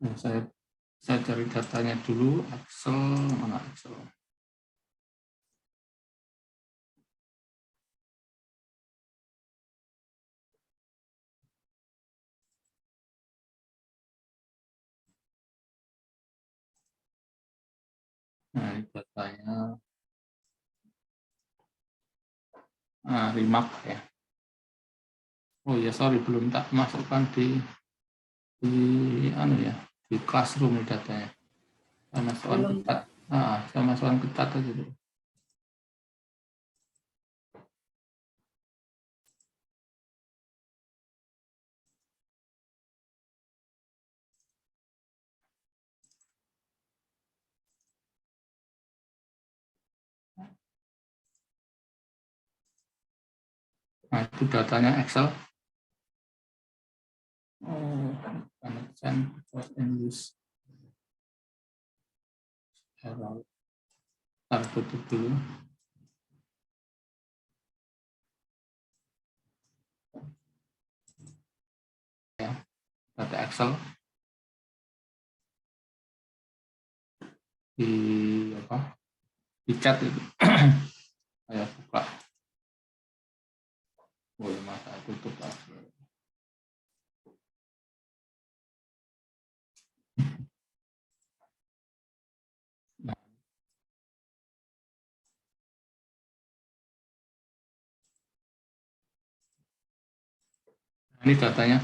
Nah, saya cari datanya dulu. Excel, mana Excel? Nah, ini datanya. Remark ya. Oh ya, sorry, belum tak masukkan di anu ya, di classroom datanya. Saya masukkan ke chat. Saya masukkan ke chat aja dulu. Nah, itu datanya Excel. Oh, connection was English. Ntar tutup dulu. Ya, data Excel di apa? Di chat itu. Saya buka. Boleh masa tutup aja. Nah, ini datanya.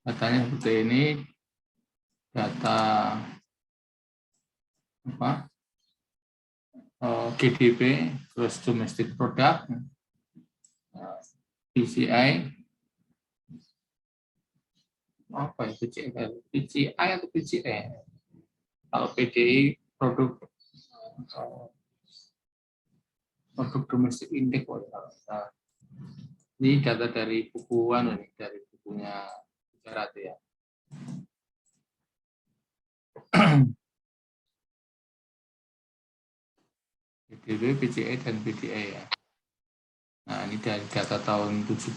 Datanya seperti ini. Data apa? GDP, gross domestic product, PCI, apa itu PCI atau PCE? Kalau PDI produk domestik index. Ini data dari bukuan ini, dari bukunya Jarat ya. PDB, PCE dan PDA ya. Nah, ini dari data tahun 70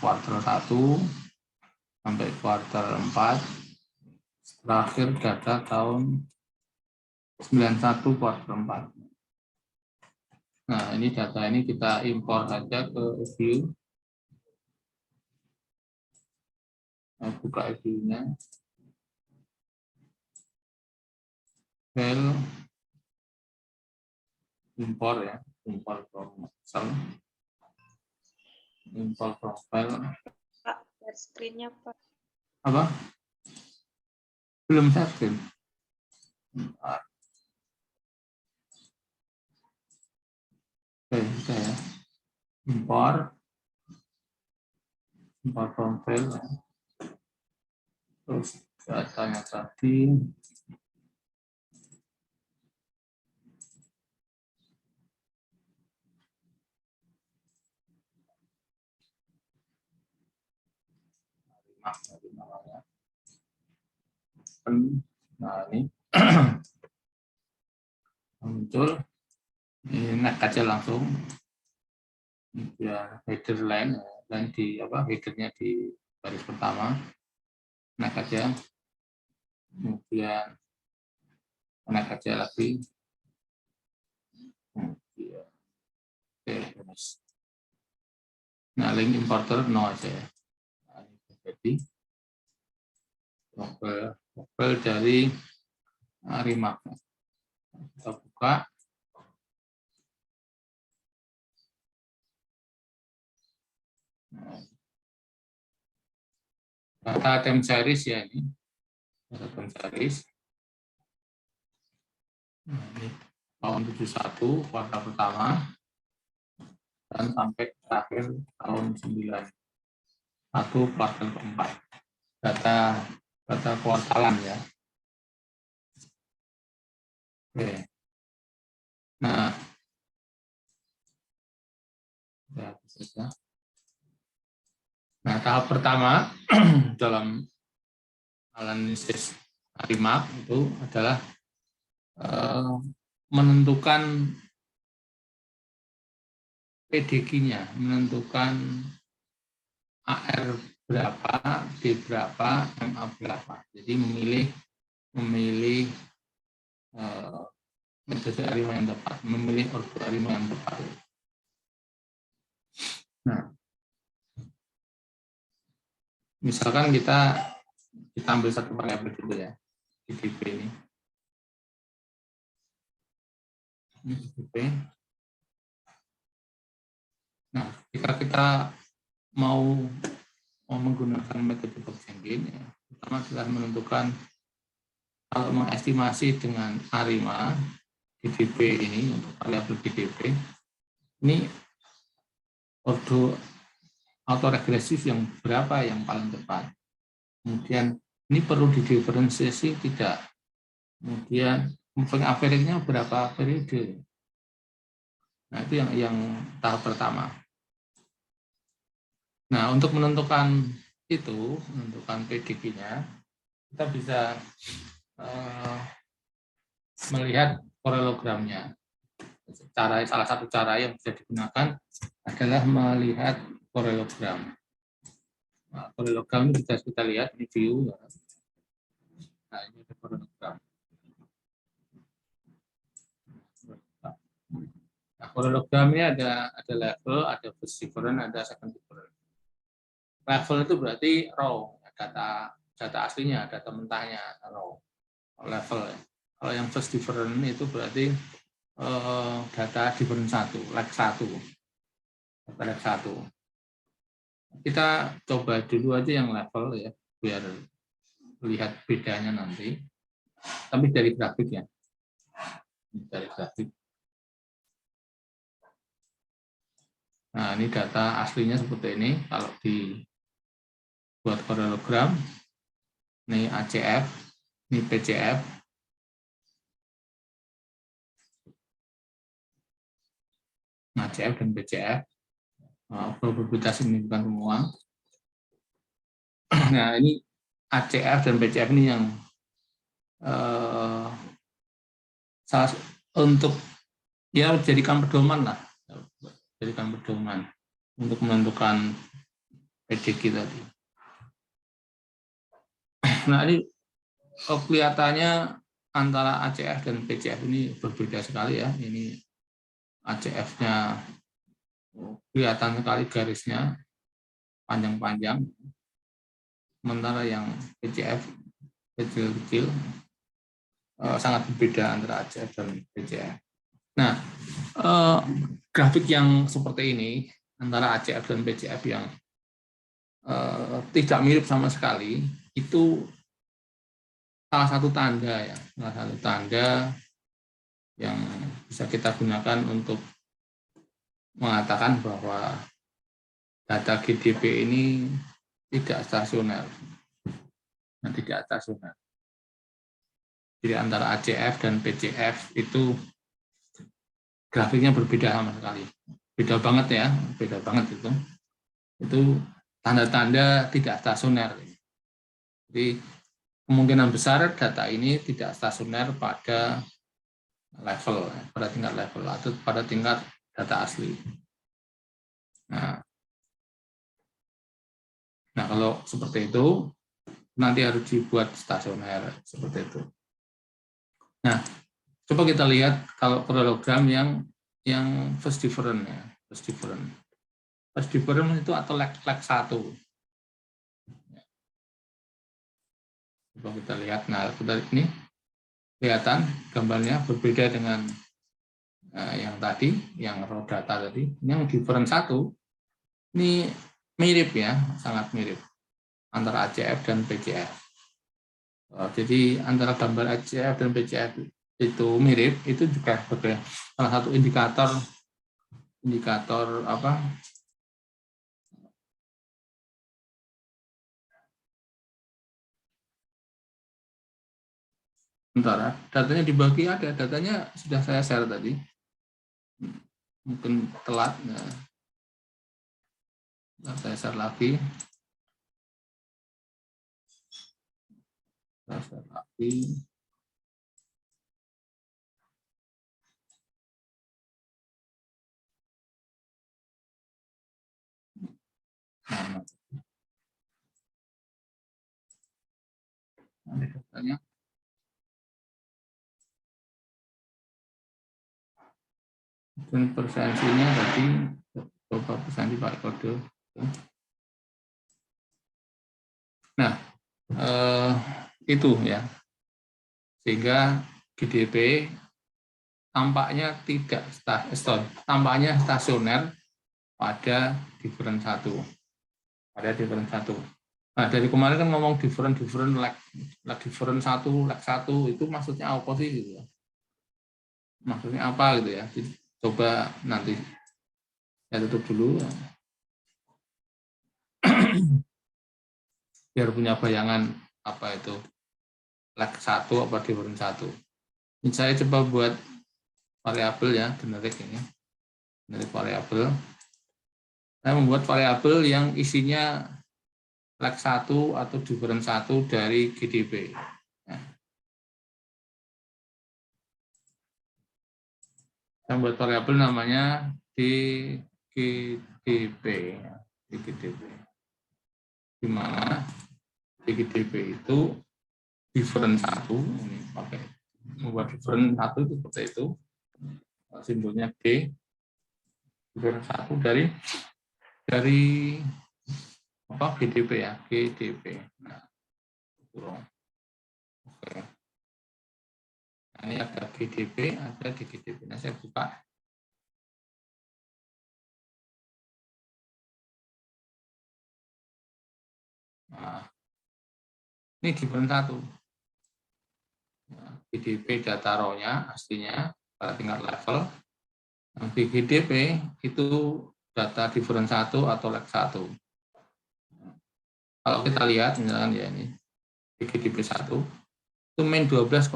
kuartal 1 sampai kuartal 4. Terakhir data tahun 91 kuartal 4. Nah, ini data ini kita impor saja ke view. Nah, buka view-nya. File impor ya, impor from Excel. Impor from file. Pak, share screen-nya Pak. Apa? Belum share screen. Oke, kita ya. Impor from file. Terus datanya tadi. Nah, ini muncul. Ini naik aja langsung. Ya, header line di apa? Headernya di baris pertama. Naik aja. Kemudian naik aja lagi. Kemudian, oke, nah, link importer no aja ya. Nah, ini jadi profil dari Remark. Kita buka. Data time series ya ini. Data time series. Nah, ini tahun 71 kuartal pertama dan sampai akhir tahun 91 kuartal keempat. Data kuartalan ya. Oke. Nah, ya, bisa. Nah, tahap pertama dalam analisis Remark itu adalah menentukan PDG-nya, menentukan AR berapa, D berapa, MA berapa. Jadi memilih metode arima yang tepat, memilih ordo arima yang tepat. Nah, misalkan kita ambil satu variabel dulu ya, GDP ini. Ini GDP. Nah, jika kita mau menggunakan metode Box-Jenkins, ya, pertama adalah menentukan kalau mengestimasi dengan arima GDP ini untuk variabel GDP, ini ordo autoregresif yang berapa yang paling tepat. Kemudian ini perlu didiferensiasi tidak. Kemudian moving average-nya berapa periode. Nah, itu yang tahap pertama. Nah, untuk menentukan itu, menentukan PDQ-nya, kita bisa melihat paralelogramnya. Salah satu cara yang bisa digunakan adalah melihat paralelogram. Nah, paralelogram ini bisa kita lihat di view. Nah, ini ada paralelogram. Nah, paralelogram ini ada level, ada first difference, ada second difference. Level itu berarti raw, data aslinya, data mentahnya, raw level. Kalau yang first difference itu berarti data difference 1, lag 1. Data lag 1. Kita coba dulu aja yang level ya, biar lihat bedanya nanti. Tapi dari grafik ya. Dari grafik. Nah, ini data aslinya seperti ini. Kalau dibuat parallelogram, ini ACF, ini PCF. Nah, ACF dan PCF. Probabilitas signifikan semua. Nah, ini ACF dan PCF ini yang untuk ya jadikan pedoman lah. Jadikan pedoman untuk menentukan PDQ tadi. Nah, ini kelihatannya antara ACF dan PCF ini berbeda sekali ya. Ini ACF-nya kelihatan sekali garisnya panjang-panjang, sementara yang PCF kecil-kecil sangat berbeda antara ACF dan PCF. Nah, grafik yang seperti ini antara ACF dan PCF yang tidak mirip sama sekali itu salah satu tanda ya, salah satu tanda yang bisa kita gunakan untuk mengatakan bahwa data GDP ini tidak stasioner. Nah, tidak stasioner. Jadi antara ACF dan PCF itu grafiknya berbeda sama sekali. Beda banget ya, beda banget itu. Itu tanda-tanda tidak stasioner. Jadi kemungkinan besar data ini tidak stasioner pada level, pada tingkat level atau pada tingkat data asli. Nah, kalau seperti itu nanti harus dibuat stasioner seperti itu. Nah, coba kita lihat kalau parallelogram yang first difference ya, first difference. First difference itu atau lag 1. Coba kita lihat. Nah, ini kelihatan gambarnya berbeda dengan yang tadi, yang raw data tadi. Yang difference 1 ini mirip ya, sangat mirip antara ACF dan PCF. Jadi antara gambar ACF dan PCF itu mirip, itu juga sebagai salah satu indikator apa? Sementara datanya dibagi ada, datanya sudah saya share tadi. Mungkin telat. Nah, saya share lagi. Saya share lagi. Nah, ini datanya. Dan persensinya tadi coba persensi pakai kode. Nah, itu ya. Sehingga GDP tampaknya tidak tampaknya stasioner pada different 1. Pada different 1. Nah, dari kemarin kan ngomong different lag different 1, lag 1 itu maksudnya apa sih gitu ya? Maksudnya apa gitu ya? Jadi, coba nanti saya tutup dulu biar punya bayangan apa itu lag 1 apa different 1. Ini saya coba buat variabel ya, generik ini. Generik variabel. Saya membuat variabel yang isinya lag 1 atau different 1 dari GDP. Ya. Saya membuat variabel namanya DGDP. DGDP. Di mana DGDP itu different 1, ini pakai membuat different 1 itu seperti itu. Simbolnya D. Different 1 dari apa GDP ya, GDP. Nah, oke. Nah, ini ada GDP, ada DGDP. Nah, saya buka. Nah, ini different 1. GDP data raw-nya aslinya pada tingkat level. Nah, DGDP itu data different 1 atau lag 1. Kalau kita lihat misalkan ya ini DGDP 1 itu main 12,5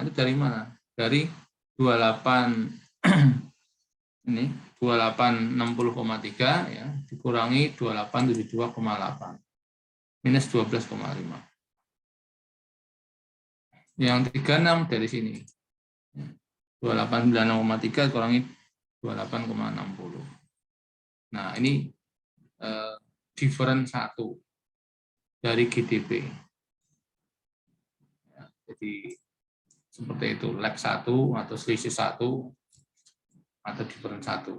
itu dari mana? Dari 28 ini 2860,3 ya dikurangi 2872,8 minus 12,5. Yang 36 dari sini 2896,3 kurangi 28,60. Nah ini different 1 dari GDP. Ya, jadi seperti itu lag 1 atau selisih 1 atau different 1.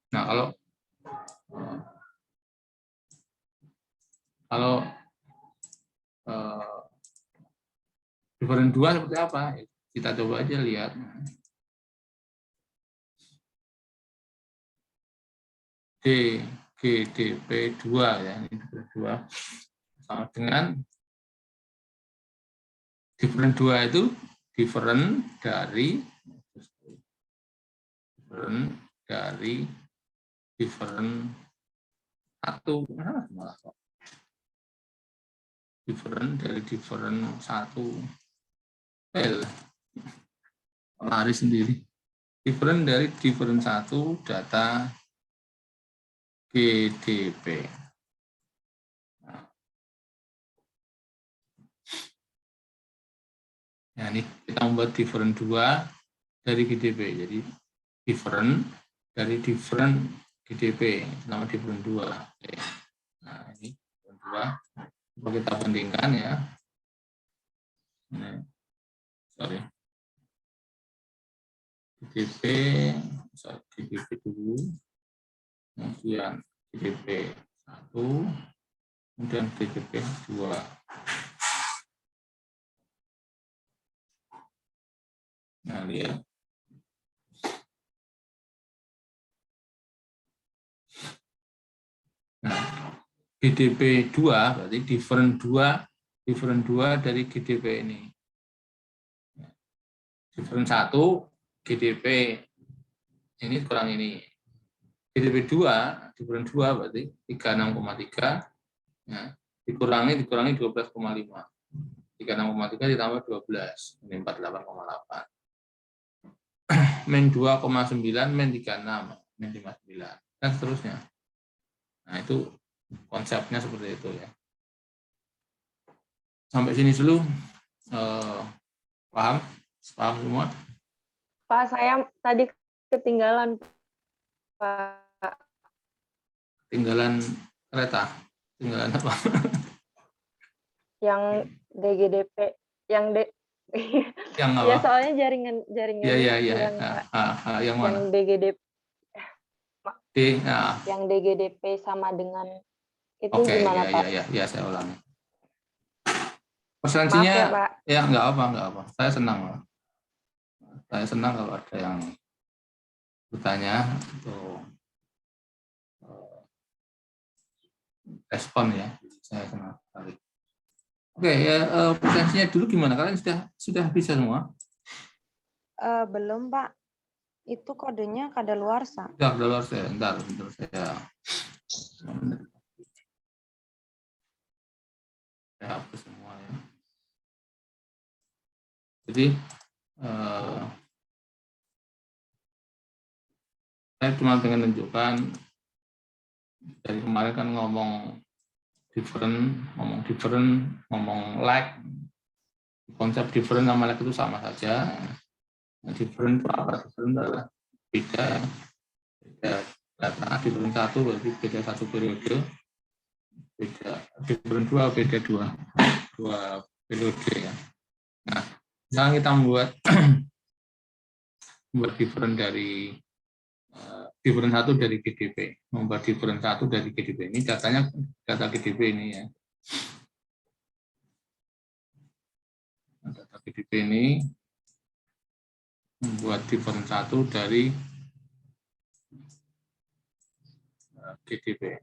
Nah kalau different 2 seperti apa? Kita coba aja lihat. DGDP 2 ya, ini different 2 sama dengan different 2 itu different dari different 1. Malah kok. Different dari different 1. Lari sendiri. Different dari different 1 data GDP. Nah, ini kita membuat different 2 dari GDP. Jadi different dari different GDP, nama different 2. Oke. Nah, ini different 2. Coba kita bandingkan ya. Ini, sorry. GDP dulu. Kemudian GDP 1, kemudian GDP 2. Nah, lihat. Nah, GDP 2 berarti different 2 dari GDP ini. Different 1 GDP ini kurang ini. GDP 2 different 2 berarti 36,3 ya, dikurangi 12,5. 36,3 ditambah 12 ini 48,8. Min 2,9 min 36 min 59 dan seterusnya. Nah, itu konsepnya seperti itu ya. Sampai sini dulu paham semua? Pak, saya tadi ketinggalan, Pak. Ketinggalan Kereta. Ketinggalan apa? Yang DGDP, yang Yang ya apa? soalnya Iya, jaringannya iya, iya. kurang Pak. Yang Yang mana? DGDP, Nah, yang DGDP sama dengan itu oke, gimana ya, ya, Pak? ya, ya, saya ulangi. Maaf ya Preferensinya, Pak. ya nggak apa, nggak apa. Saya senang, Pak. Saya senang kalau ada yang bertanya atau respon ya. Saya senang sekali. Oke, ya, preferensinya dulu gimana? Kalian sudah bisa semua? Belum, Pak. Itu kodenya kadaluarsa. Sudah, udah saya. Bentar saya hapus semua ya. Jadi saya cuma pengen menunjukkan dari kemarin kan ngomong different, ngomong like, konsep different sama like itu sama saja. Different itu apa? Different adalah beda data. Different satu berarti beda satu periode, beda different dua beda dua periode ya. Nah, sekarang kita membuat different dari different satu dari GDP, membuat different satu dari GDP. Ini datanya data GDP ini ya. Data GDP ini membuat different satu dari GDP.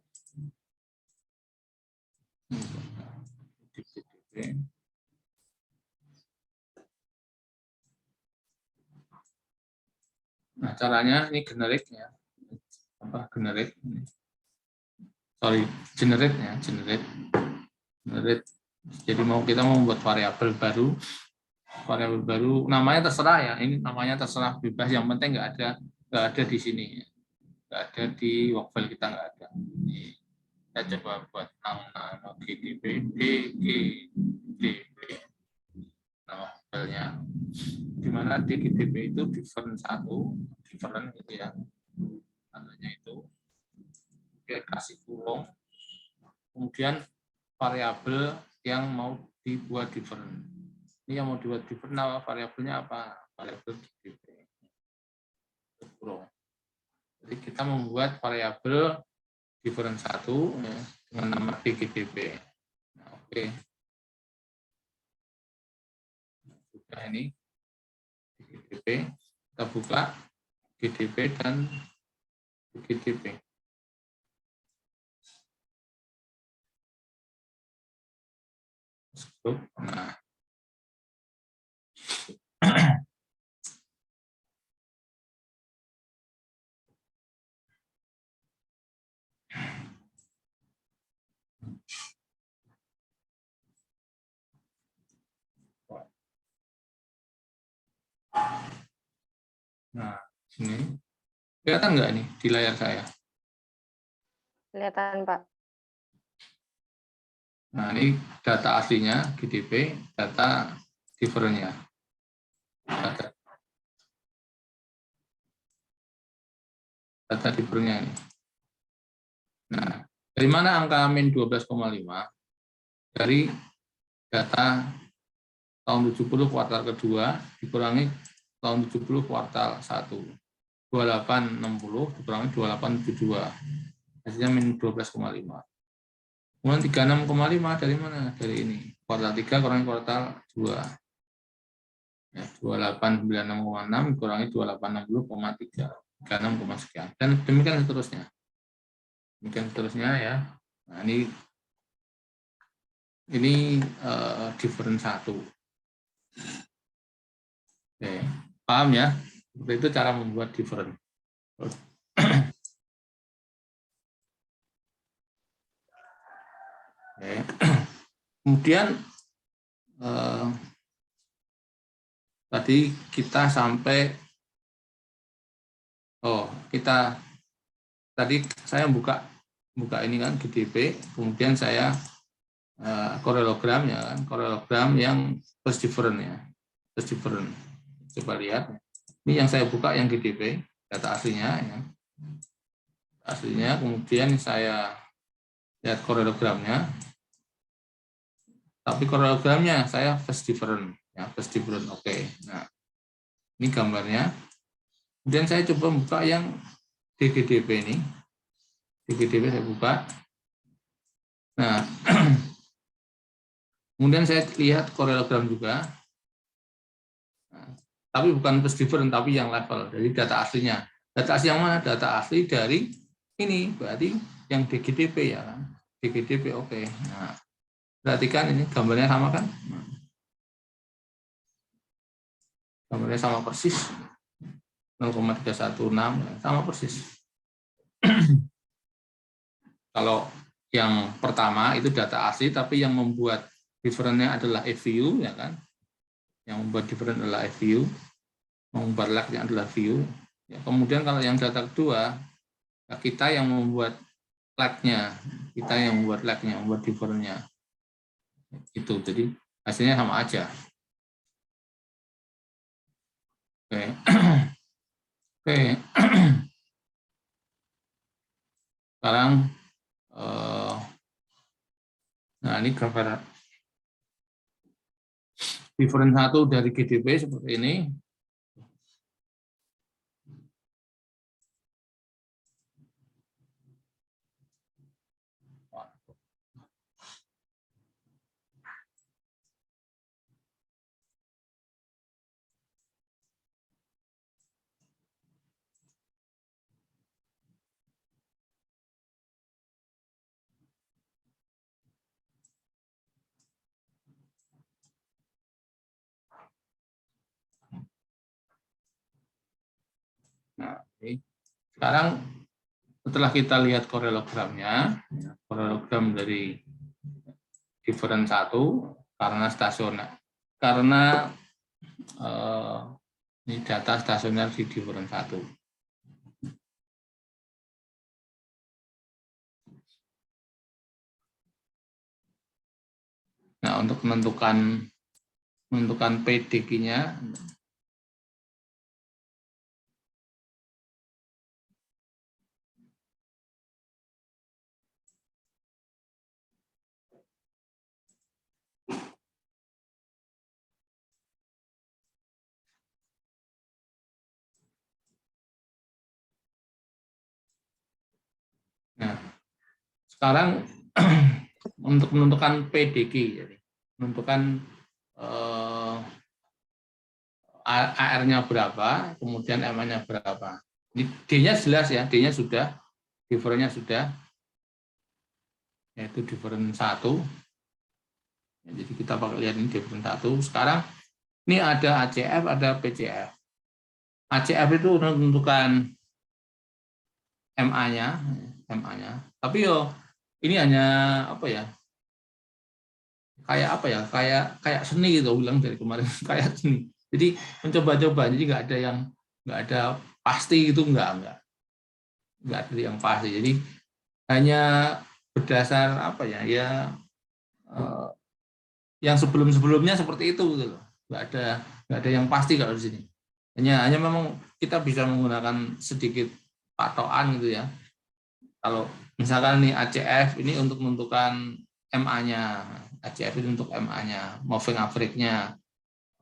Nah, caranya ini generate ya. Apa generate? Sorry, generate ya, generate. Jadi kita mau membuat variabel baru, namanya terserah ya. Ini namanya terserah bebas. Yang penting nggak ada di sini, nggak ada di workfile kita, nggak ada. Ini kita coba buat nama GDP, nama workfile-nya. Dimana GDP itu different gitu ya. Tandanya itu. Oke, kasih kurung. Kemudian variabel yang mau dibuat different. Ini yang mau dibuat different, nah, variabelnya apa? Variabel GDP. Jadi kita membuat variabel different satu ya, dengan nama GDP. Nah, oke. Sudah ini GDP. Kita buka GDP dan GDP. Nah, sini kelihatan nggak nih di layar saya? Kelihatan Pak. Nah, ini data aslinya GDP, data different-nya. Data different-nya ini. Nah, dari mana angka min 12,5? Dari data tahun 70 kuartal kedua dikurangi tahun 70 kuartal 1. 2860 dikurangi 2872. Hasilnya min 12,5. Kemudian 36,5 dari mana? Dari ini. Kuartal 3 kurangi kuartal 2. Ya, 2896,6 kurangi 2860,3. 36, sekian. Dan demikian seterusnya. Demikian seterusnya ya. Nah, ini different satu. Oke, paham ya? Seperti itu cara membuat different. Oke. Kemudian tadi kita sampai tadi saya buka ini kan GDP, kemudian saya korelogram ya kan, korelogram yang first different ya, first different. Coba lihat, ini yang saya buka yang GDP, data aslinya ya. Aslinya, kemudian saya lihat paralelogramnya. Tapi paralelogramnya saya phase different, ya phase different. Oke. Nah, ini gambarnya. Kemudian saya coba buka yang DGDP ini. DGDP saya buka. Nah, kemudian saya lihat paralelogram juga. Nah, tapi bukan phase different, tapi yang level dari data aslinya. Data asli yang mana? Data asli dari ini, berarti yang DGDP ya kan. DGDP oke. Nah, perhatikan ini gambarnya sama kan? Gambarnya sama persis. 0,316 sama persis. Kalau yang pertama itu data asli, tapi yang membuat different-nya adalah EVU, ya kan? Yang membuat different adalah EVU, membuat lag-nya adalah VU. Ya, kemudian kalau yang data kedua, ya kita yang membuat lag-nya, membuat different-nya. Itu, jadi hasilnya sama aja. Oke. Oke. Sekarang nah ini gambar different 1 dari GDP seperti ini. Nah, ini. Sekarang setelah kita lihat paralelogramnya, paralelogram dari different 1 karena stasioner, karena ini data stasioner di different 1. Nah, untuk menentukan PDQ-nya, nah, sekarang untuk menentukan PDQ, jadi menentukan AR-nya berapa, kemudian M-nya berapa. Ini D-nya jelas ya, D-nya sudah, different-nya sudah, yaitu different 1. Ya, jadi kita pakai lihat ini different 1. Sekarang ini ada ACF, ada PCF. ACF itu menentukan MA-nya. Tapi ini hanya apa ya? Kayak seni gitu, bilang dari kemarin kayak seni. Jadi mencoba-coba, jadi nggak ada pasti gitu, nggak ada yang pasti. Jadi hanya berdasar apa ya? Ya yang sebelumnya seperti itu gitu loh. Nggak ada yang pasti kalau di sini. Hanya memang kita bisa menggunakan sedikit patokan gitu ya. Kalau misalkan nih ACF ini untuk menentukan MA-nya, ACF itu untuk MA-nya, moving average-nya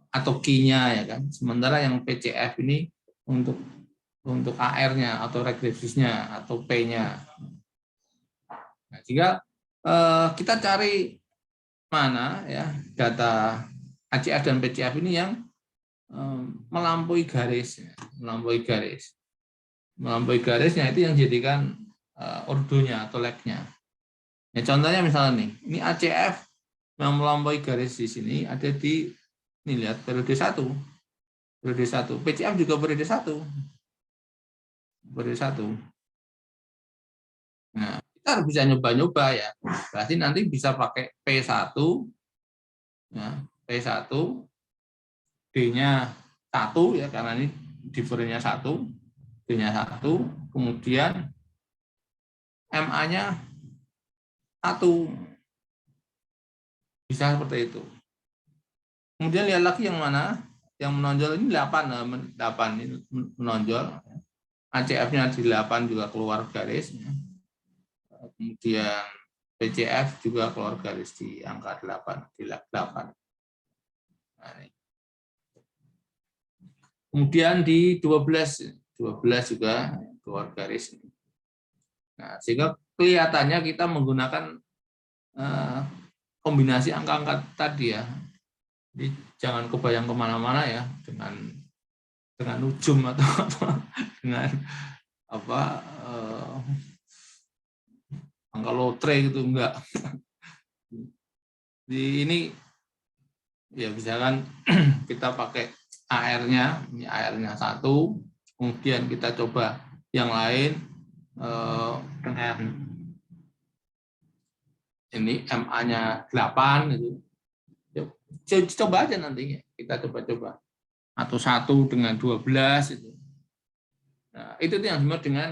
atau key-nya ya kan. Sementara yang PCF ini untuk AR-nya atau regresinya atau P-nya. Nah, jika kita cari mana ya data ACF dan PCF ini yang melampaui garisnya itu yang jadikan ordonya atau lag-nya. Ya, contohnya misalnya nih, ini ACF yang melampaui garis di sini ada di ini lihat periode 1. PCF juga periode 1. Nah, kita harus bisa nyoba-nyoba ya. Berarti nanti bisa pakai P1 ya, P1 D-nya 1 ya karena ini different-nya 1, D-nya 1, kemudian MA-nya 1. Bisa seperti itu. Kemudian lihat lagi yang mana? Yang menonjol ini 8 ini menonjol. ACF-nya di 8 juga keluar garis. Kemudian PCF juga keluar garis di angka 8, di 8. Nah, ini. Kemudian di 12 juga keluar garis. Nah, sehingga kelihatannya kita menggunakan kombinasi angka-angka tadi ya. Jadi jangan kebayang kemana-mana ya dengan ujung atau apa, dengan apa angka lotre gitu, enggak. Di ini ya misalkan kita pakai AR-nya, ini AR-nya 1, kemudian kita coba yang lain dengan ini MA-nya 8 gitu. Coba aja nantinya, kita coba-coba. Atau 1 dengan 12 itu. Nah, itu yang disebut dengan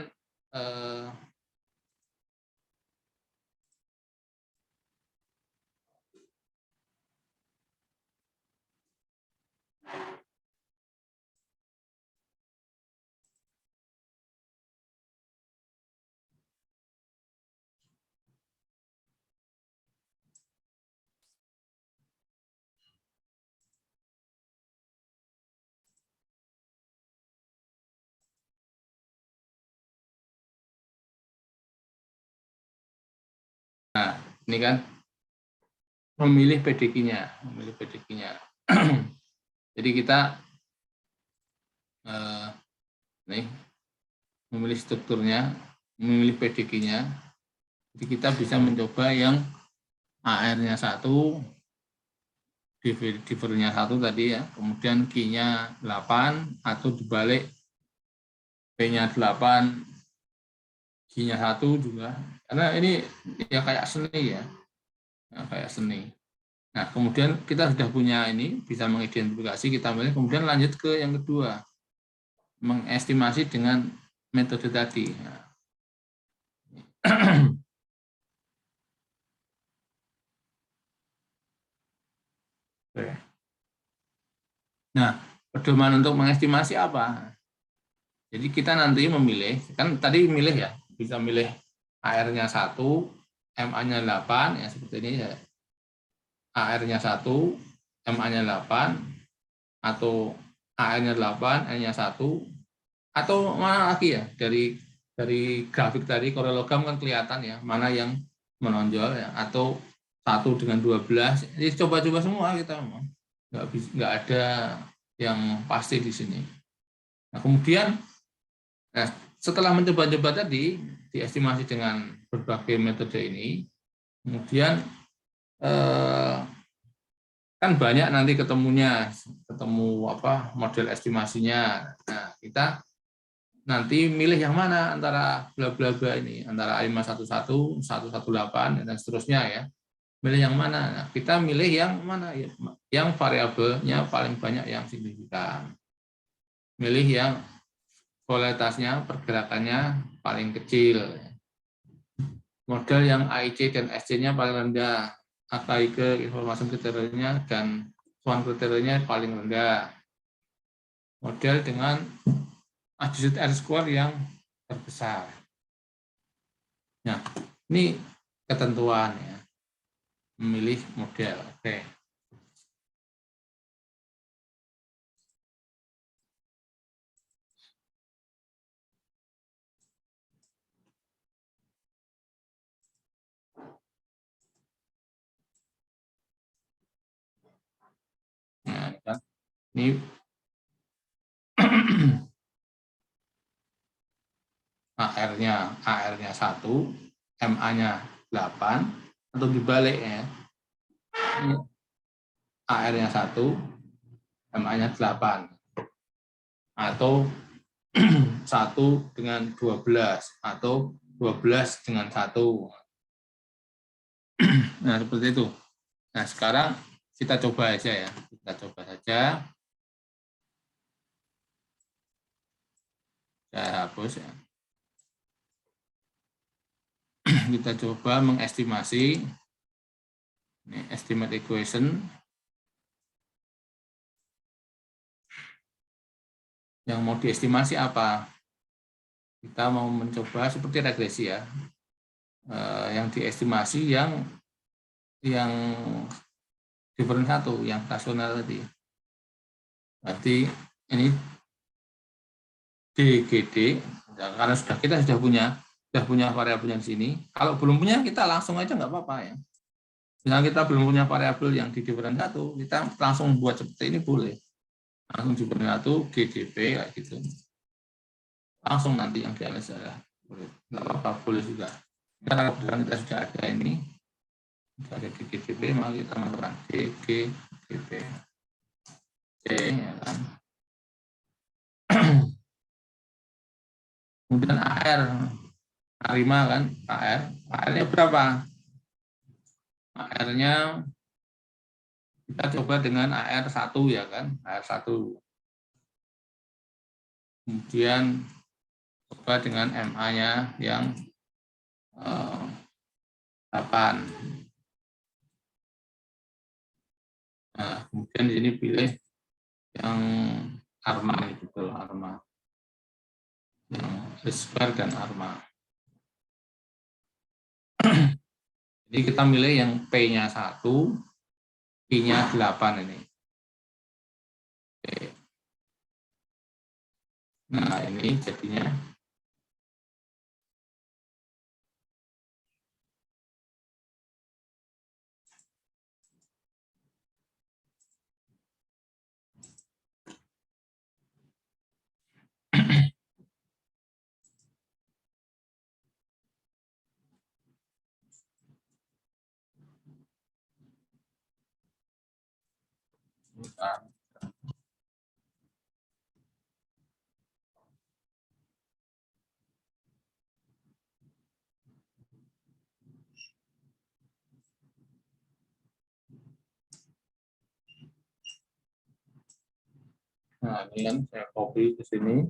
ini kan memilih PDQ-nya, Jadi kita nih memilih strukturnya, memilih PDQ-nya. Jadi kita bisa mencoba yang AR-nya 1, diver-nya 1 tadi ya, kemudian Q-nya 8 atau dibalik P-nya 8, Q-nya 1 juga. Karena ini ya kayak seni ya. Kayak seni. Nah, kemudian kita sudah punya ini, bisa mengidentifikasi, kita milih, kemudian lanjut ke yang kedua, mengestimasi dengan metode tadi. Nah, pedoman untuk mengestimasi apa? Jadi kita nanti memilih, kan tadi milih ya, bisa milih AR-nya 1, MA-nya 8, ya seperti ini ya. AR-nya 1, MA-nya 8, atau AR-nya 8, N-nya 1, atau mana lagi ya, dari grafik tadi, korelogam kan kelihatan ya, mana yang menonjol ya, atau 1 dengan 12, jadi coba-coba semua kita, nggak ada yang pasti di sini. Nah, kemudian setelah mencoba-coba tadi, diestimasi dengan berbagai metode ini, kemudian kan banyak nanti ketemu apa model estimasinya. Nah, kita nanti milih yang mana antara bla bla bla ini, antara A511, 118 dan seterusnya ya. Milih yang mana? Nah, kita milih yang mana ya? Yang variabelnya paling banyak yang signifikan. Milih yang volatilitasnya, pergerakannya paling kecil. Model yang AIC dan SC-nya paling rendah. AKIK informasi kriterianya dan Swan kriterianya paling rendah. Model dengan adjusted R-square yang terbesar. Nah, ini ketentuan ya. Memilih model. Oke. Nah, ini AR-nya 1, MA-nya 8, atau dibalik ya. AR-nya 1, MA-nya 8. Atau 1 dengan 12, atau 12 dengan 1. Nah, seperti itu. Nah, sekarang kita coba aja ya. Kita coba saja. Saya hapus ya. Kita coba mengestimasi ini estimate equation yang mau diestimasi apa. Kita mau mencoba seperti regresi ya. yang diestimasi yang different 1, yang rasional tadi. Berarti ini DGD, karena kita sudah punya variabel yang di sini. Kalau belum punya, kita langsung aja nggak apa-apa ya. Misalnya kita belum punya variabel yang di different 1, kita langsung buat seperti ini boleh. Langsung different 1 GDP kayak gitu. Langsung nanti yang di LSR boleh, nggak apa-apa, boleh juga. Karena kebetulan kita sudah ada ini, sudah ada di GDP, maka kita masukkan GDP. Ya kan. Kemudian AR 5 kan, AR-nya berapa? AR-nya kita coba dengan AR1 ya kan, AR1. Kemudian coba dengan MA-nya yang 8. Nah, kemudian di sini pilih yang ARMA, betul, ARMA. Yang Square dan ARMA. Jadi kita milih yang P-nya 1, Q-nya 8 ini. Oke. Nah, ini jadinya nah, ini kan saya copy ke sini.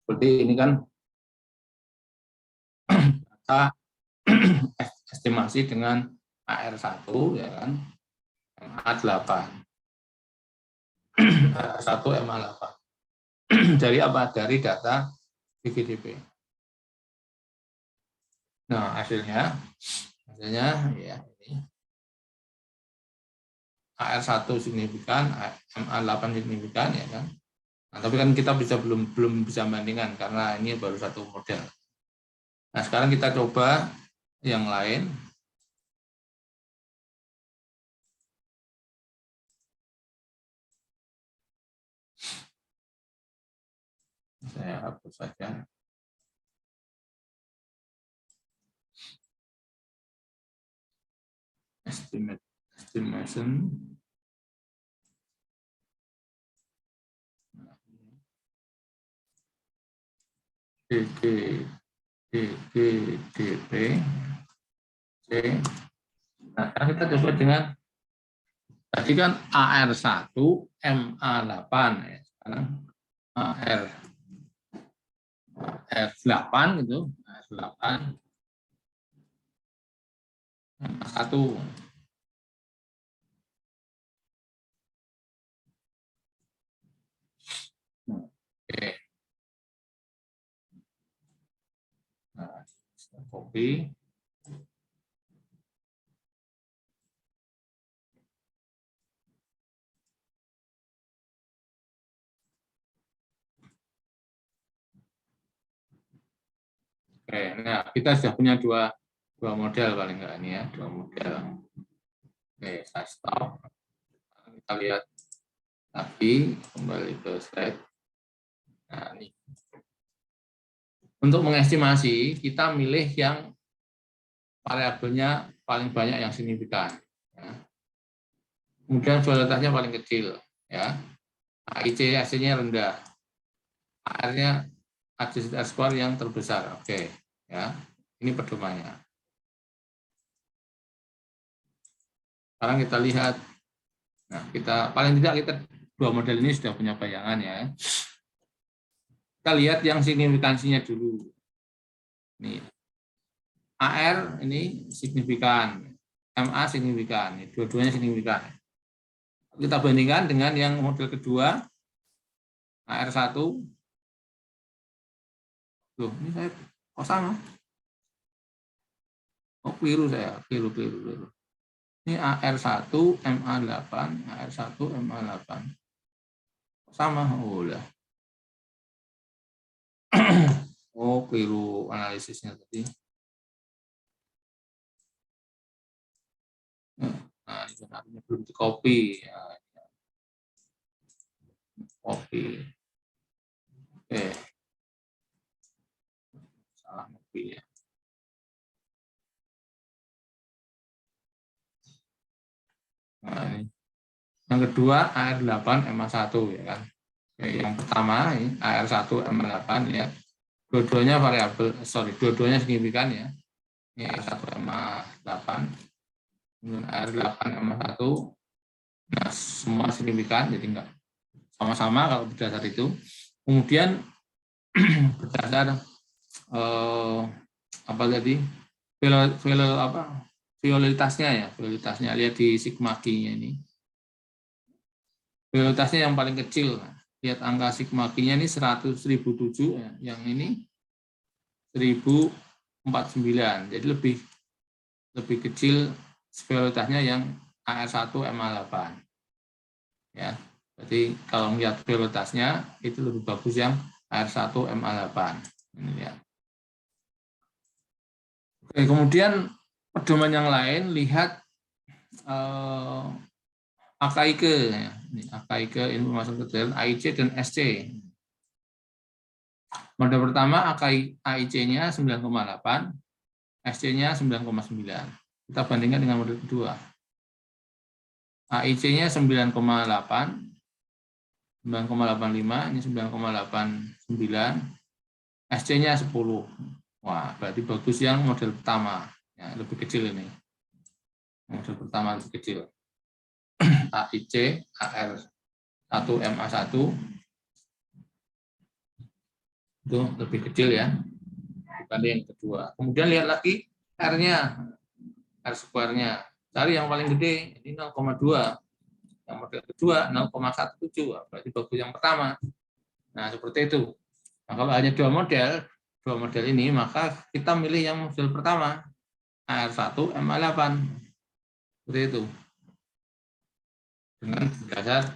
Seperti ini kan data estimasi dengan AR1 ya kan, MA8. AR1 MA8. Dari apa? Dari data GDP. Nah, hasilnya ya ini. AR1 signifikan, MA8 signifikan ya kan. Nah, tapi kan kita belum bisa bandingkan karena ini baru satu model. Nah, sekarang kita coba yang lain. Saya hapus saja. Estimation. DP. C. Nah, sekarang kita coba dengan tadi kan AR1, MA8 ya. Sekarang AR8 gitu, AR8 MA1. Oke. Nah, copy. Oke, nah kita sudah punya dua model paling enggak ini ya, 2 model. Oke, saya stop. Kita lihat lagi, kembali ke slide. Nah, ini. Untuk mengestimasi, kita milih yang variabelnya paling banyak yang signifikan. Ya. Kemudian volatilitasnya paling kecil. Ya. AIC hasilnya rendah. AR-nya adjusted score yang terbesar. Oke, ya. Ini pedomannya. Sekarang kita lihat. Nah, paling tidak kita 2 model ini sudah punya bayangan ya. Kita lihat yang signifikansinya dulu. Ini AR ini signifikan, MA signifikan, dua-duanya signifikan. Kita bandingkan dengan yang model kedua, AR1. Loh, ini saya Kok sama? Oh, keliru saya, keliru. Ini AR1 MA8, AR1 MA8. Sama, oh lah. Oh, keliru analisisnya tadi. Nah, ini artinya belum di copy. Ya, copy. Oke. Salah copy ya. Nah, ini. Yang kedua AR8 MA1 ya kan. Yang pertama ini AR1 MA8 ya. Dua-duanya variabel, dua-duanya signifikan ya. Ini AR1 MA8. Kemudian AR8 MA1. Nah, semua signifikan jadi enggak sama-sama kalau berdasar itu. Kemudian berdasar apa tadi? Violitasnya ya, violitasnya lihat di sigma Q-nya ini. Violitasnya yang paling kecil. Lihat angka sigma Q-nya ini 100.007 ya. Yang ini 1049. Jadi lebih kecil violitasnya yang AR1 MA8. Ya. Jadi kalau melihat violitasnya itu lebih bagus yang AR1 MA8. Ini ya. Oke, kemudian pedoman yang lain lihat AKIK, ya. Ini AKIK informasi kejadian AIC dan SC. Model pertama AIC-nya 9,8, SC-nya 9,9. Kita bandingkan dengan model kedua. AIC-nya 9,8, 9,85, ini 9,89, SC-nya 10. Wah, berarti bagus yang model pertama, ya, lebih kecil ini. Model pertama lebih kecil. AIC, AR1, MA1 itu lebih kecil ya dibanding yang kedua. Kemudian lihat lagi R-nya, R square-nya. Cari yang paling gede, ini 0,2. Yang model kedua 0,17, berarti bagus yang pertama. Nah, seperti itu. Nah, kalau hanya dua model ini, maka kita milih yang model pertama, AR1 MA8. Seperti itu. Dengan berdasar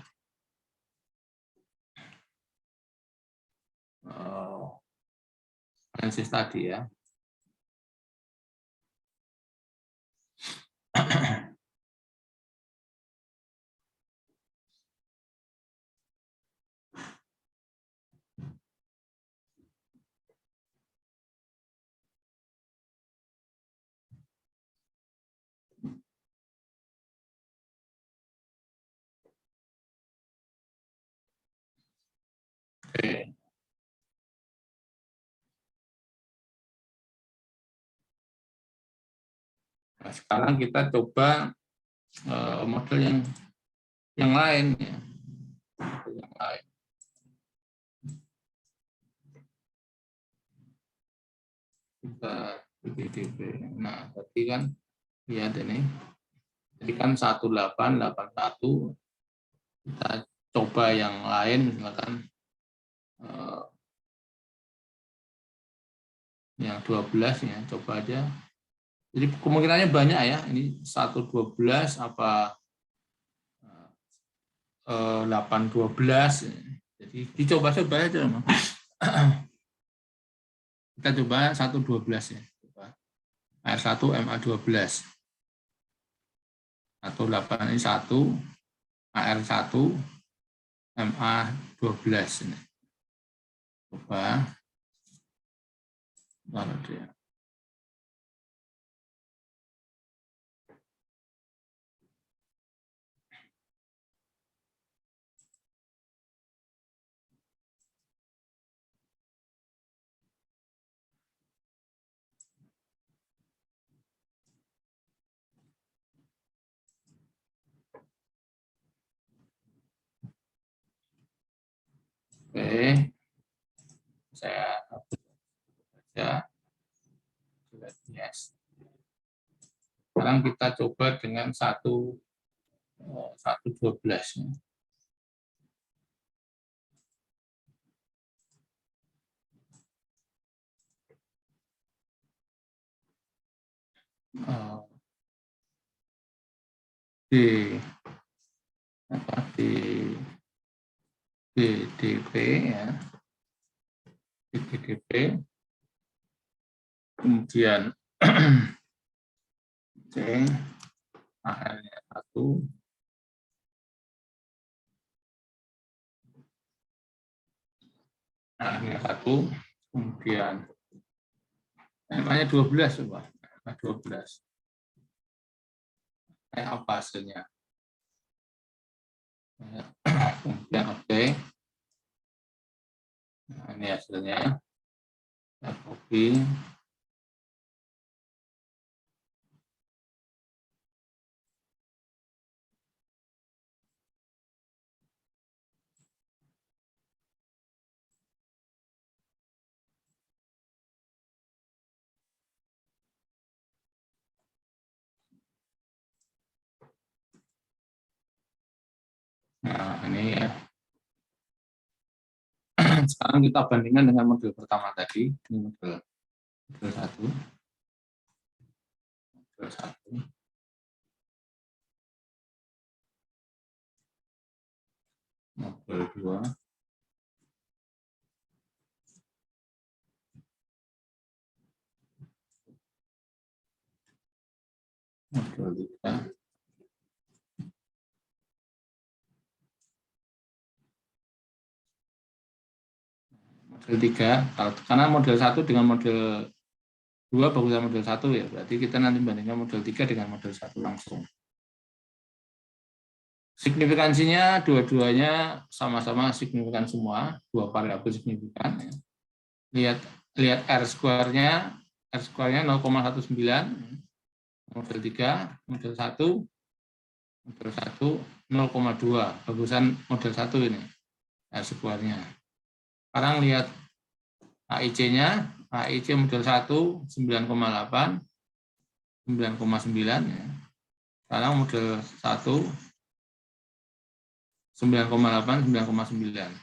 analisis tadi ya. Oke. Nah, sekarang kita coba model yang lain ya. Yang lain. Kita PDB. Nah, tadi kan lihat ini. Jadi kan 1881. Kita coba yang lain misalkan yang 12 ya, coba aja. Jadi kemungkinannya banyak ya. Ini 112 apa 812. Jadi dicoba-coba aja. Kita coba 112 ya. AR1 MA12. 18 ini 1, AR1 MA12 ini. Coba. Mana dia? Oke, saya hapus saja. Yes. Sekarang kita coba dengan 112. D apa DDP ya, DDP, kemudian C AL-nya 1, AL-nya 1, kemudian MA-nya 12 coba, 12. Apa hasilnya? Kemudian oke. Nah, ini hasilnya. Kita copy. Nah, ini ya. Sekarang kita bandingkan dengan model pertama tadi. Ini model 1. Model 1. Model 2. Model 3. Model 3, karena model 1 dengan model 2 bagusan model 1 ya, berarti kita nanti bandingkan model 3 dengan model 1 langsung. Signifikansinya dua-duanya sama-sama signifikan semua, dua variabel signifikan. Lihat R-square-nya 0,19, model 3, model 1, model 1 0,2, bagusan model 1 ini R-square-nya. Sekarang lihat AIC-nya, AIC model 1 9,8, 9,9 ya. Sekarang model 1 9,8, 9,9.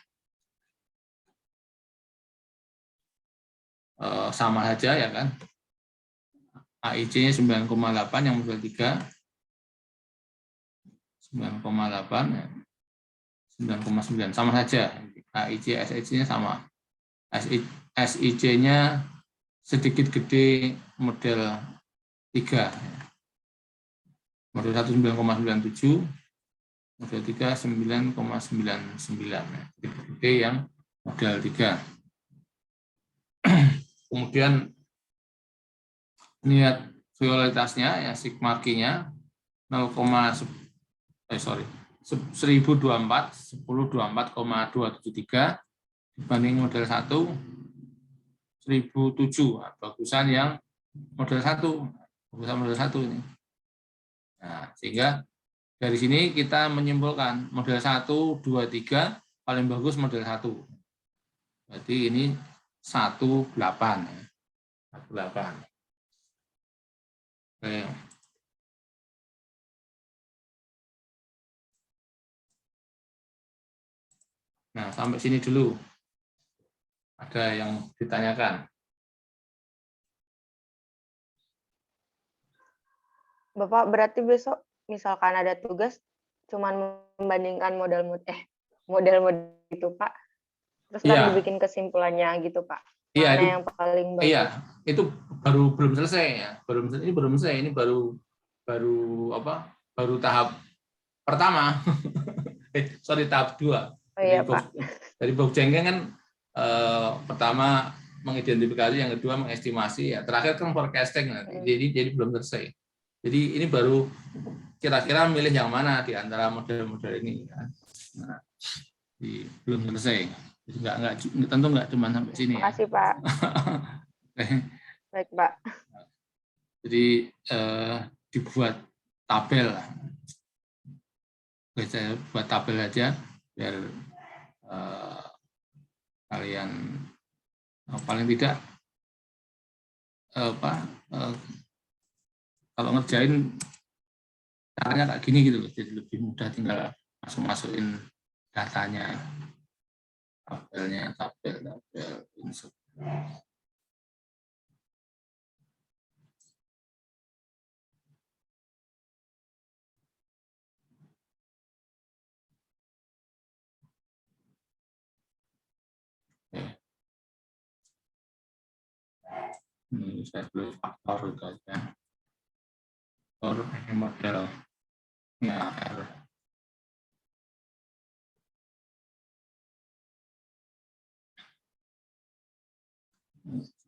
Sama saja ya kan. AIC-nya 9,8 yang model 3, 9,8 ya. 9,9 sama saja. AIC SIC-nya sama. SIC-nya sedikit gede model 3. Model 1 9,97, model 3 9,99. Sedikit gede yang model 3. Kemudian lihat violitasnya ya, sigma Q-nya 1024, 1024,273 dibanding model 1 1007, bagusan yang model 1, bagusan model 1 ini. Nah, sehingga dari sini kita menyimpulkan model 1, 2, 3 paling bagus model 1. Berarti ini 18 ya. 18. Oke. Nah, sampai sini dulu. Ada yang ditanyakan? Bapak berarti besok misalkan ada tugas cuman membandingkan model-model itu Pak. Terus Iya. nanti bikin kesimpulannya gitu Pak. Iya, Mana yang paling bagus? Iya, itu belum selesai ya. Belum selesai. Ini baru tahap pertama. Tahap 2. Oh iya Pak. Dari box jengkeng kan pertama mengidentifikasi, yang kedua mengestimasi ya. Terakhir kan forecasting nanti. Jadi belum selesai. Jadi ini baru kira-kira milih yang mana di antara model-model ini kan. Nah, belum selesai. Tentu nggak cuma sampai sini. Terima kasih Pak. Baik Pak. Jadi dibuat tabel. Saya buat tabel aja biar kalian paling tidak kalau ngerjain caranya kayak gini gitu loh, jadi lebih mudah, tinggal masukin datanya, tabel insert. Ini saya tulis faktor itu aja. Faktor ini model ya R.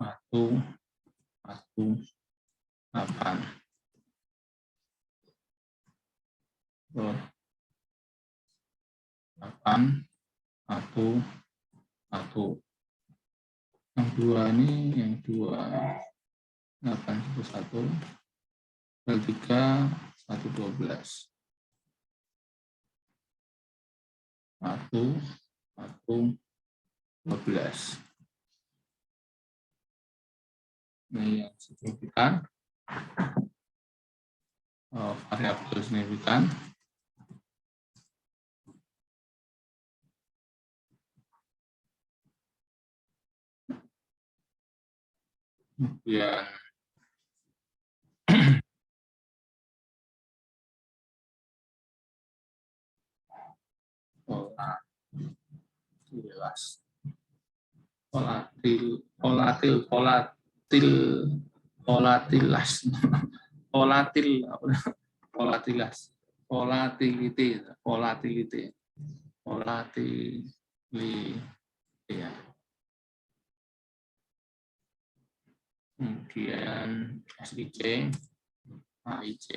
Satu 8. Oh, 8 1 1. Yang dua ini yang 2 8 1 1 3 1 12. 1 1 12. Ini yang signifikan, variabel signifikan. Kemudian volatility. Ya. Kemudian SIC, AIC,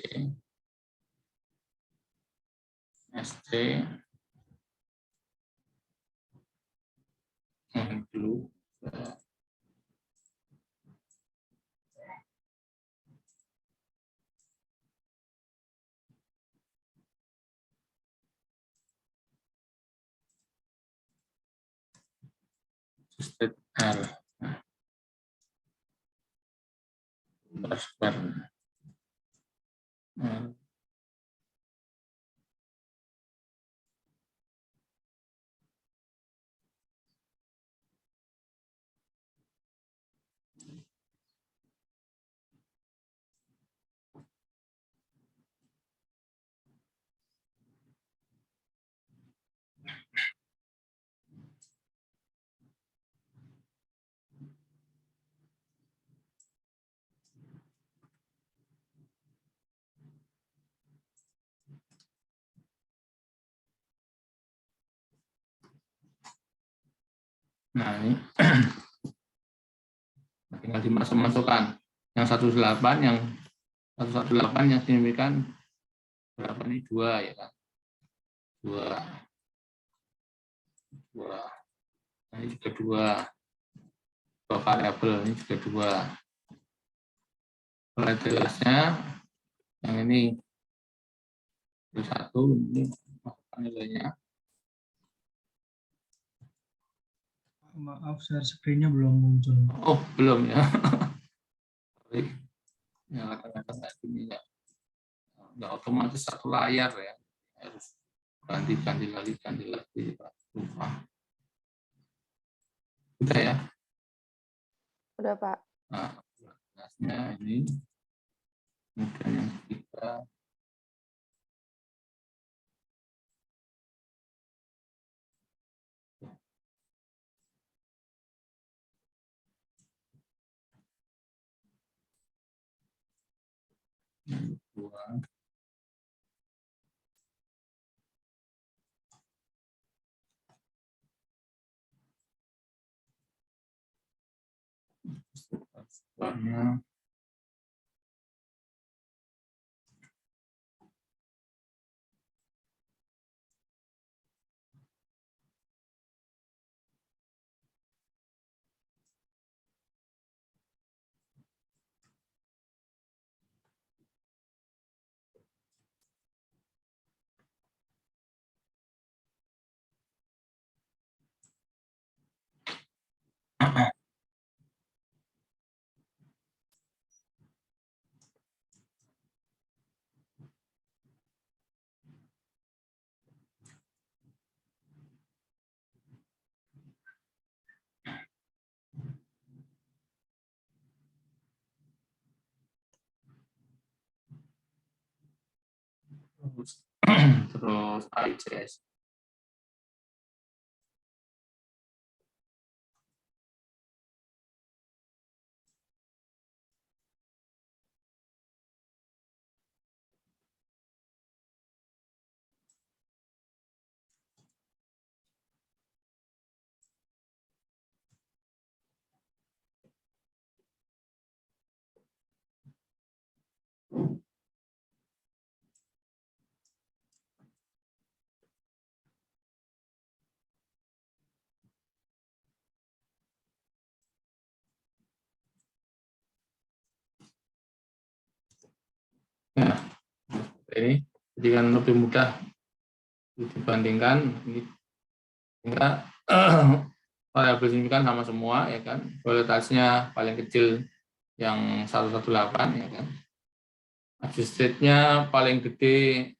ST, dulu state R per nah ini tinggal dimasukkan yang 18 yang signifikan berapa nih 2 ya kan 2 nah, ini juga 2 variabel ini juga 2 volatilitasnya yang ini 1 ini masukkan nilainya. Maaf, share screen-nya belum muncul. Oh, belum ya. Ya, kadang-kadang kayak gini ya. Nggak otomatis satu layar ya. Harus ganti lagi, Pak. Lupa. Udah ya? Udah, Pak. Nah, jelasnya ini. Kemudian yang ketiga. Yang kedua. Setelahnya. Terus ICS. ini, jadi kan lebih mudah dibandingkan ini, sehingga variabel sini kan sama semua ya kan, kualitasnya paling kecil yang 118 ya kan, adjusted-nya paling gede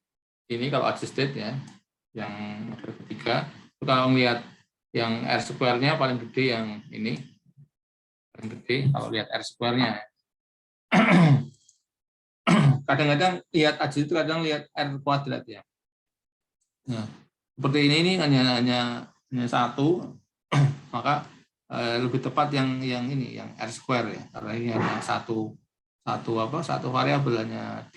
ini kalau adjusted ya, yang model ketiga. Itu kalau melihat yang R square-nya paling gede yang ini, paling gede kalau lihat R square-nya. Kadang-kadang lihat adjusted itu kadang lihat R kuadrat ya. Nah, seperti ini hanya satu, maka lebih tepat yang ini yang R square ya, karena ini hanya satu variabel, hanya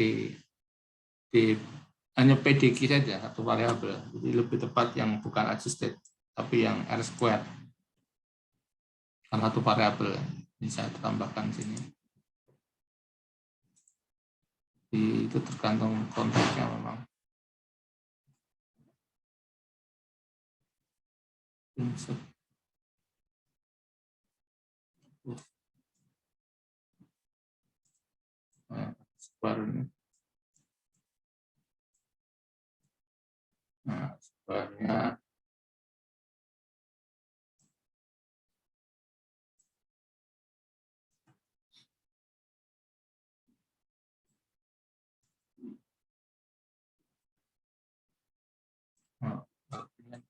hanya PDQ saja, satu variabel. Jadi lebih tepat yang bukan adjusted tapi yang R square, kan satu variabel. Ini saya tambahkan sini. Jadi itu tergantung konteksnya memang. Square ini. Nah, square-nya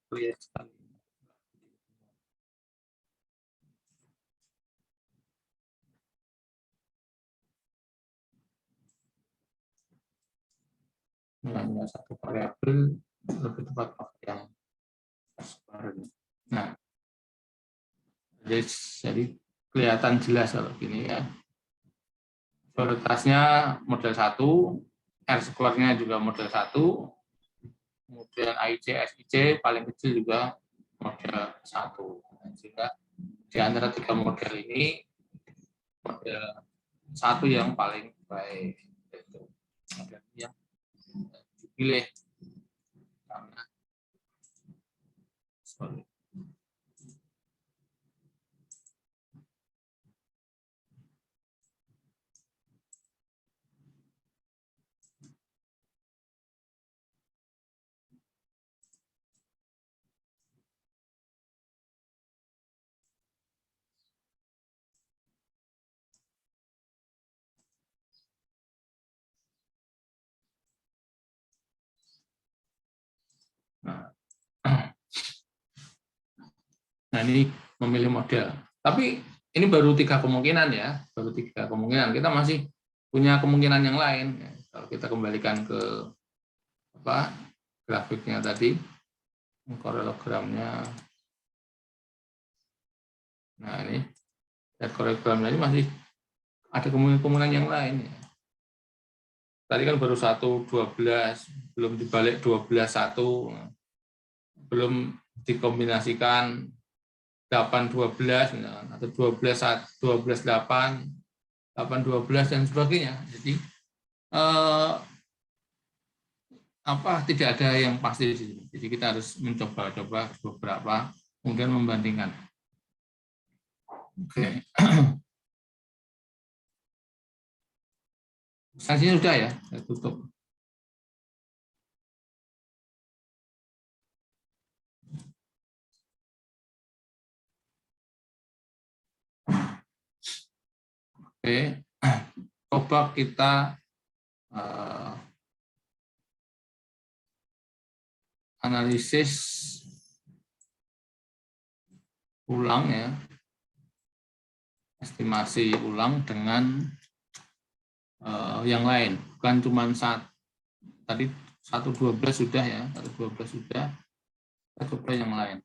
clear sekali. Hanya satu variabel, lebih tepat pakai yang square. Nah, jadi kelihatan jelas kalau gini ya. Prioritasnya model 1, R square-nya juga model 1, kemudian AIC, SIC paling kecil juga model 1. Sehingga di antara tiga model ini, model 1 yang paling baik. Itu model yang dipilih. Karena, sorry. Nah, ini memilih model. Tapi ini baru 3 kemungkinan ya, baru 3 kemungkinan. Kita masih punya kemungkinan yang lain. Kalau kita kembalikan ke grafiknya tadi, korelogramnya. Nah, ini lihat korelogramnya ini masih ada kemungkinan yang lain ya. Tadi kan baru 1, 12, belum dibalik 12, 1, belum dikombinasikan 8, 12, atau 12, 12, 8, 8, 12, dan sebagainya. Jadi tidak ada yang pasti di sini. Jadi kita harus mencoba-coba beberapa, kemudian membandingkan. Oke. Sanksinya sudah ya, saya tutup. Oke, coba kita analisis ulang ya, estimasi ulang dengan yang lain, bukan cuma tadi 1, 12 sudah ya, 1, 12 sudah, kita coba yang lain.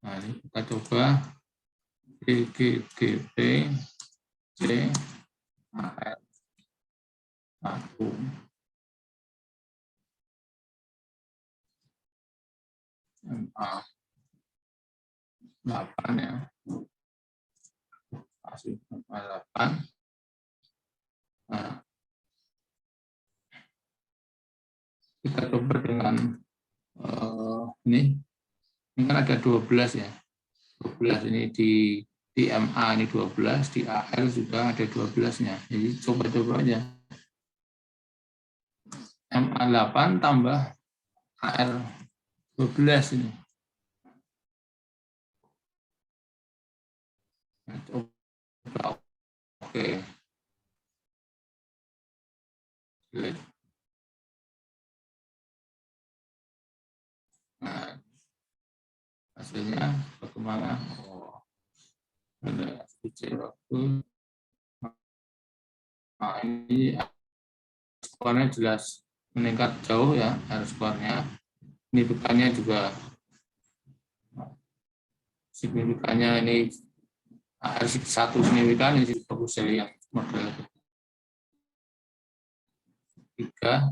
Nah, ini kita coba GGP C AR 1 MA 8 ya, kasih 8. Nah, kita coba dengan ini kan ada 12 ya, 12 ini di MA ini 12, di AL juga ada 12-nya. Jadi coba-coba aja. MA 8 tambah AL 12 ini. Nah, coba. Oke. Nah, hasilnya bagaimana? Oh, ada waktu. Nah, ini skornya jelas meningkat jauh ya, R skornya. Signifikannya juga ini R1 signifikan, ini bagus saya lihat model 3.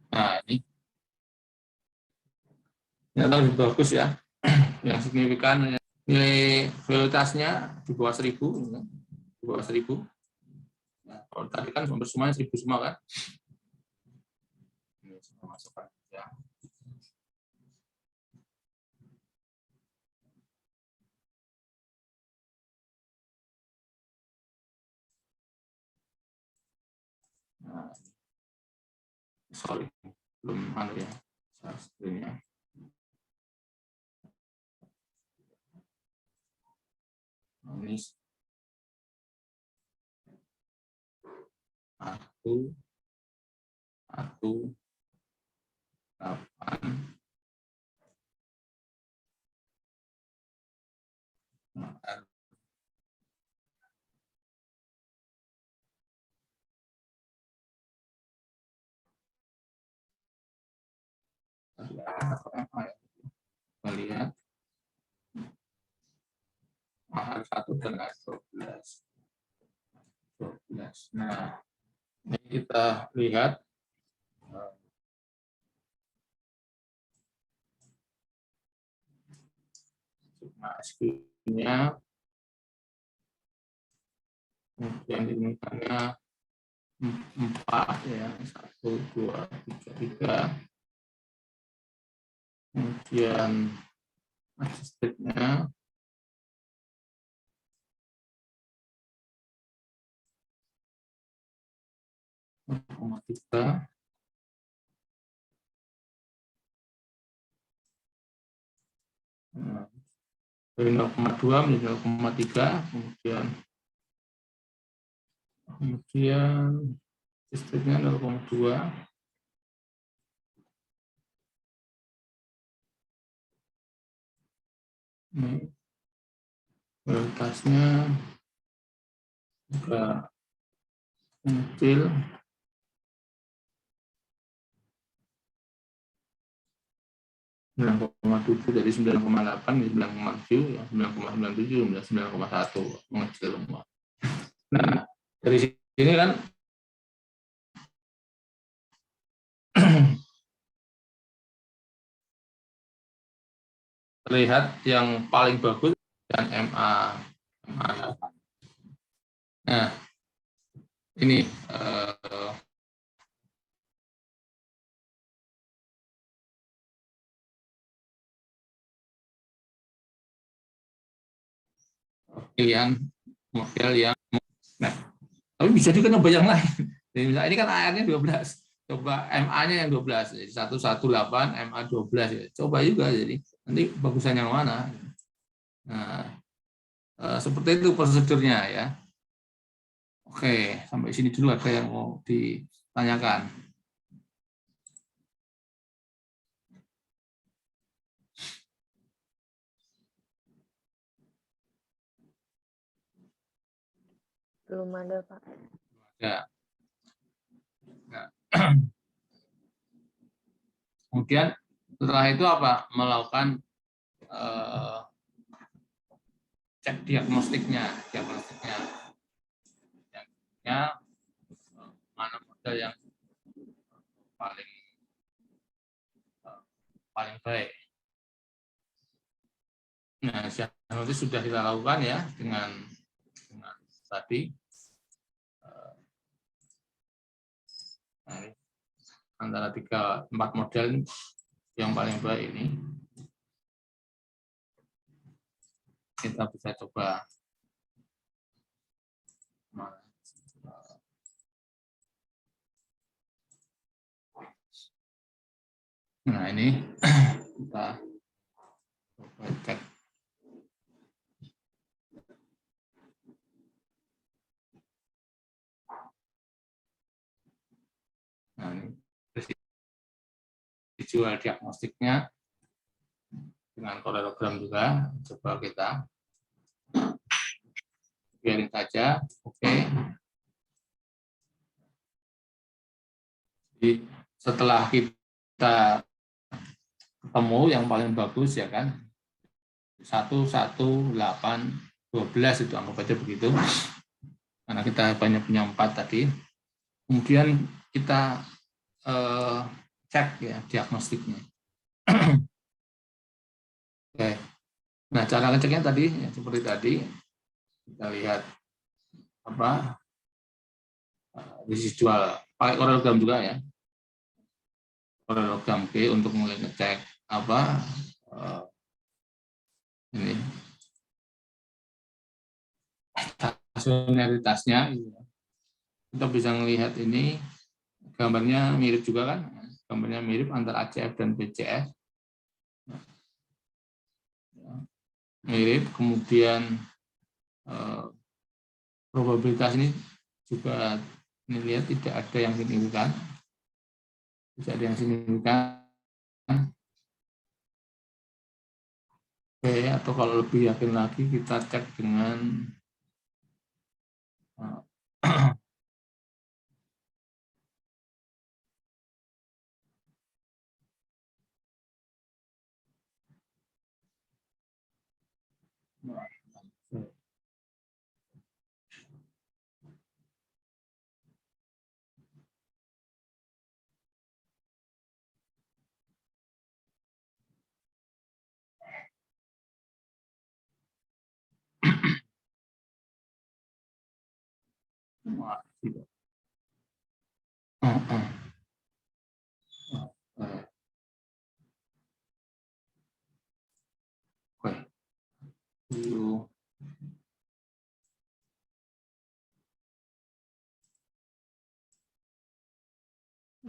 Nah, ini ternyata lebih bagus ya. Yang signifikan nilai prioritasnya di bawah 1000, di bawah 1000. Nah, kalau tadi kan semuanya 1000 semua kan. Ini semua masukkan ya. Nah, sorry, belum ya, screen-nya. Ini 1, 8. Kita lihat R1 dan R12. Nah, ini kita lihat sigma SQ-nya, kemudian dimintanya 4 ya, 1, 2, 3. Kemudian adjusted-nya 0,3. Dari 0,2 menjadi 0,3, kemudian adjusted-nya 0,2. Ini prioritasnya juga kecil. 9,7 dari 9,8 menjadi 9,7 ya, 9,97 menjadi 9,1 mengecil semua. Nah, dari sini kan terlihat yang paling bagus dan MA 8. Nah, ini pilihan model yang, nah, tapi bisa juga nyoba yang lain. Jadi misalnya ini kan AR-nya 12, coba MA-nya yang 12, jadi 118 MA 12 ya. Coba juga, jadi nanti bagusan yang mana. Nah, seperti itu prosedurnya ya. Oke, sampai sini dulu. Ada yang mau ditanyakan? Belum ada, Pak. Ya. Nah. Kemudian setelah itu apa? Melakukan cek diagnostiknya. Ya, mana model yang paling baik. Nah, nanti sudah kita lakukan ya dengan tadi. Nah, antara 4 model yang paling baik ini kita bisa coba. Nah, ini kita coba cek. Nah, ini visual diagnostiknya dengan koreogram juga. Coba kita biarin saja. Oke. Jadi setelah kita ketemu yang paling bagus ya kan 1, 1, 8, 12 itu anggap aja begitu karena kita banyak punya 4 tadi. Kemudian kita cek ya diagnostiknya. Oke. Nah, cara ngeceknya tadi ya, seperti tadi kita lihat apa residual pakai koreogram juga ya. Koreogram G untuk mulai ngecek apa ini stasionaritasnya. Kita bisa melihat ini gambarnya mirip juga kan, gambarnya mirip antara ACF dan BCF. Mirip, kemudian probabilitas ini juga ini lihat tidak ada yang signifikan, tidak ada yang signifikan. Oke, atau kalau lebih yakin lagi kita cek dengan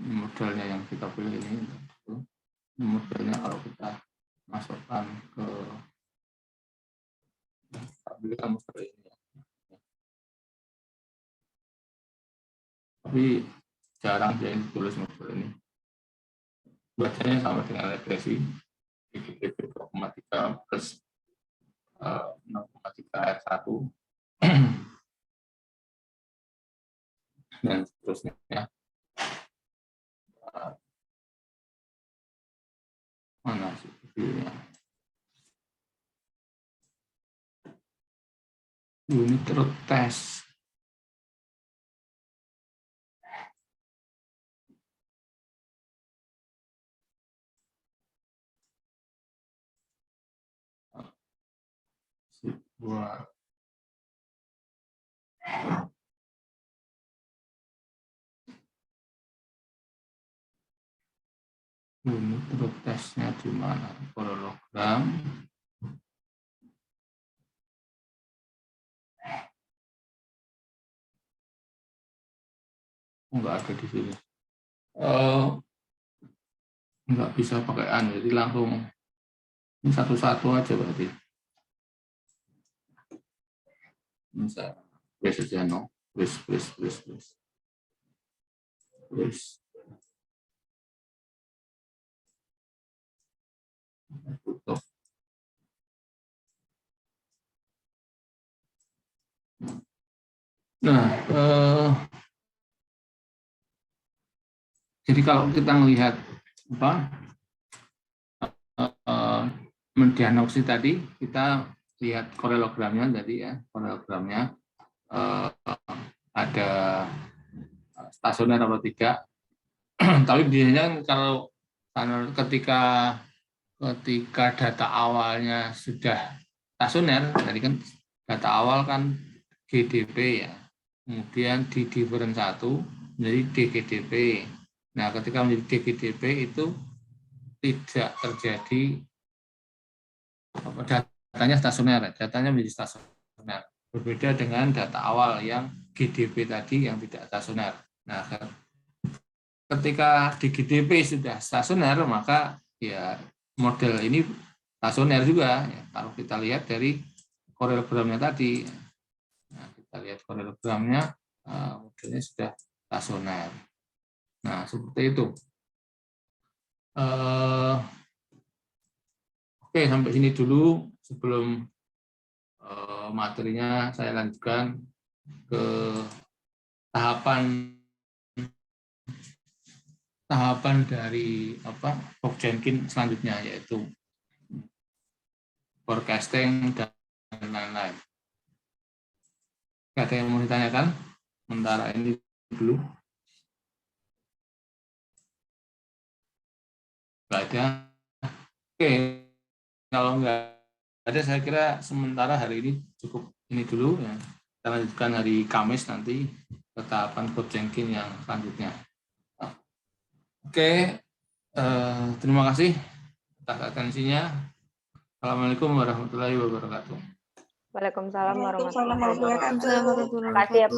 modelnya yang kita pilih ini modelnya kalau kita masukkan ke model ini, tapi jarang dia ditulis model ini. Bacanya sama dengan regresi IGTP 2,3 plus 6,3 R1 dan seterusnya. Mana sih videonya? Unit root test. Sebuah unit root testnya di mana? Parallelogram. Enggak ada di sini. Enggak bisa pakai jadi langsung ini satu-satu aja berarti. Bisa saja no, please. Tutup. Nah, jadi kalau kita melihat apa mendiagnosis tadi, kita lihat korelogramnya tadi ya, korelogramnya ada stasioner atau tidak. Tapi biasanya kalau ketika data awalnya sudah stasioner, tadi kan data awal kan GDP ya, kemudian di different 1 menjadi DGDP. Nah, ketika menjadi DGDP itu tidak terjadi datanya stasioner, datanya menjadi stasioner. Berbeda dengan data awal yang GDP tadi yang tidak stasioner. Nah, ketika di GDP sudah stasioner, maka ya model ini stasioner juga. Ya, kalau kita lihat dari korelogramnya tadi, nah, kita lihat korelogramnya, modelnya sudah stasioner. Nah, seperti itu. Oke, sampai sini dulu. Sebelum materinya saya lanjutkan ke tahapan dari Bob Jenkins selanjutnya, yaitu forecasting dan lain-lain. Ada yang mau ditanyakan? Sementara ini dulu. Nggak ada. Oke, kalau nggak ada, saya kira sementara hari ini cukup ini dulu. Ya. Kita lanjutkan hari Kamis nanti ke tahapan Bob Jenkins yang selanjutnya. Oke, terima kasih atas atensinya. Assalamualaikum warahmatullahi wabarakatuh. Waalaikumsalam warahmatullahi wabarakatuh. Waalaikumsalam warahmatullahi wabarakatuh. Terima kasih ya Pak.